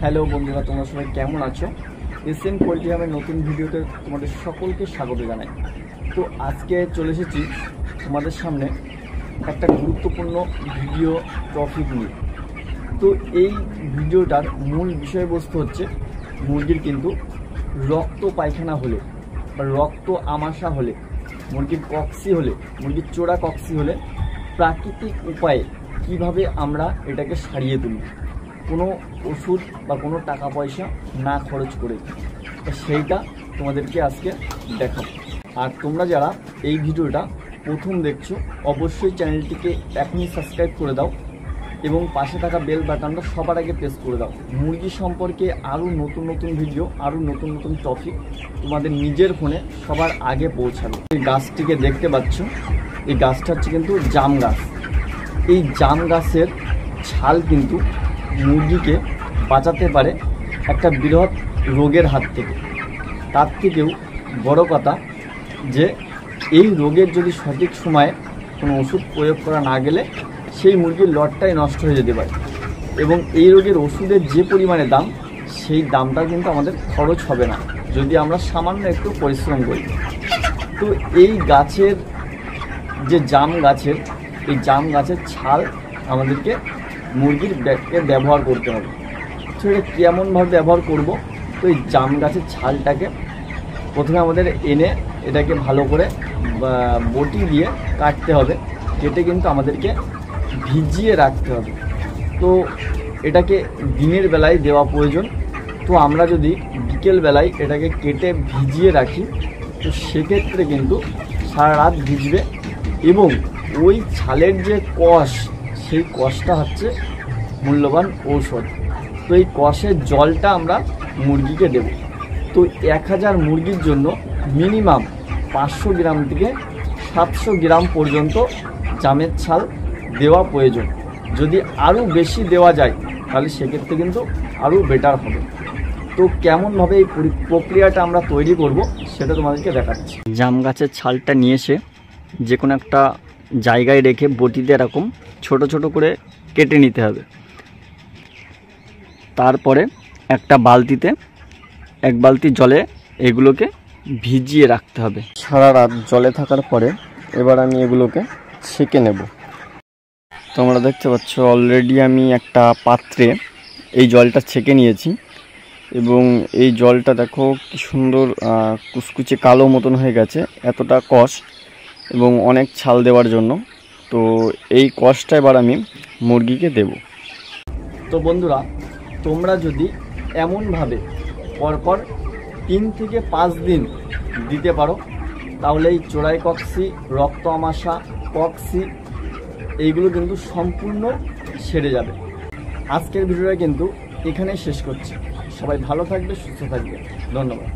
Hello বন্ধুরা, তোমরা সবাই কেমন আছো? এসএন পোল্ট্রি ফার্মের নতুন ভিডিওতে তোমাদের সকলকে স্বাগত জানাই। তো আজকে চলে এসেছি তোমাদের সামনে একটা গুরুত্বপূর্ণ ভিডিও টপিক নিয়ে। তো এই ভিডিওটার মূল বিষয়বস্তু হচ্ছে মুরগির কিন্তু রক্ত পায়খানা হলে বা রক্ত আমাশা হলে, মুরগির কক্সি হলে, মুরগির চোরা কক্সি হলে প্রাকৃতিক উপায়ে কিভাবে আমরা এটাকে সারিয়ে তুলি, কোনো ওষুধ বা কোনো টাকা পয়সা না খরচ করে। সেইটা তোমাদেরকে আজকে দেখাবো। আর তোমরা যারা এই ভিডিওটা প্রথম দেখছো অবশ্যই চ্যানেলটিকে এখনই সাবস্ক্রাইব করে দাও এবং পাশে থাকা বেল বাটনটা সবার আগে প্রেস করে দাও। মুরগি সম্পর্কে আরও নতুন নতুন ভিডিও, আরও নতুন নতুন টপিক তোমাদের নিজের ফোনে সবার আগে পৌঁছাবে। এই গাছটিকে দেখতে পাচ্ছ, এই গাছটা হচ্ছে কিন্তু জাম গাছ। এই জাম গাছের ছাল কিন্তু মুরগিকে বাঁচাতে পারে একটা বৃহৎ রোগের হাত থেকে। তার থেকেও বড় কথা যে এই রোগের যদি সঠিক সময়ে কোনো ওষুধ প্রয়োগ করা না গেলে সেই মুরগির লটটাই নষ্ট হয়ে যেতে পারে, এবং এই রোগের ওষুধের যে পরিমাণে দাম, সেই দামটা কিন্তু আমাদের খরচ হবে না যদি আমরা সামান্য একটু পরিশ্রম করি। তো এই গাছের যে জাম গাছের, এই জাম গাছের ছাল আমাদেরকে মুরগির ব্যাগকে ব্যবহার করতে হবে। তো এটা কেমনভাবে ব্যবহার করব? তো এই জাম গাছের ছালটাকে প্রথমে আমাদের এনে এটাকে ভালো করে বটি দিয়ে কাটতে হবে। কেটে কিন্তু আমাদেরকে ভিজিয়ে রাখতে হবে। তো এটাকে দিনের বেলায় দেওয়া প্রয়োজন। তো আমরা যদি বিকেল বেলায় এটাকে কেটে ভিজিয়ে রাখি, তো সেক্ষেত্রে কিন্তু সারা রাত ভিজবে এবং ওই ছালের যে কষ, সেই কষটা হচ্ছে মূল্যবান ঔষধ। তো এই কষের জলটা আমরা মুরগিকে দেব। তো 1000 মুরগির জন্য মিনিমাম 500 গ্রাম থেকে 700 গ্রাম পর্যন্ত জামের ছাল দেওয়া প্রয়োজন। যদি আরও বেশি দেওয়া যায় তাহলে সেক্ষেত্রে কিন্তু আরও বেটার হবে। তো কেমনভাবে এই প্রক্রিয়াটা আমরা তৈরি করব সেটা তোমাদেরকে দেখাচ্ছি। জাম গাছের ছালটা নিয়ে এসে যে কোনো একটা জায়গায় রেখে বটিতে এরকম ছোট ছোট করে কেটে নিতে হবে। তারপরে একটা বালতিতে 1 বালতি জলে এগুলোকে ভিজিয়ে রাখতে হবে সারা রাত। জলে থাকার পরে এবার আমি এগুলোকে ছেঁকে নেব। তোমরা দেখতে পাচ্ছ অলরেডি আমি একটা পাত্রে এই জলটা ছেঁকে নিয়েছি, এবং এই জলটা দেখো কি সুন্দর কুচকুচে কালো মতন হয়ে গেছে। এতটা কষ এবং অনেক ছাল দেওয়ার জন্য। তো এই কষটা এবার আমি মুরগিকে দেব। তো বন্ধুরা, তোমরা যদি এমনভাবে পরপর 3 থেকে 5 দিন দিতে পারো তাহলে এই চোরাই কক্সি, রক্ত আমাশা, কক্সি এইগুলো কিন্তু সম্পূর্ণ সেরে যাবে। আজকের ভিডিওটা কিন্তু এখানেই শেষ করছি। সবাই ভালো থাকবে, সুস্থ থাকবে। ধন্যবাদ।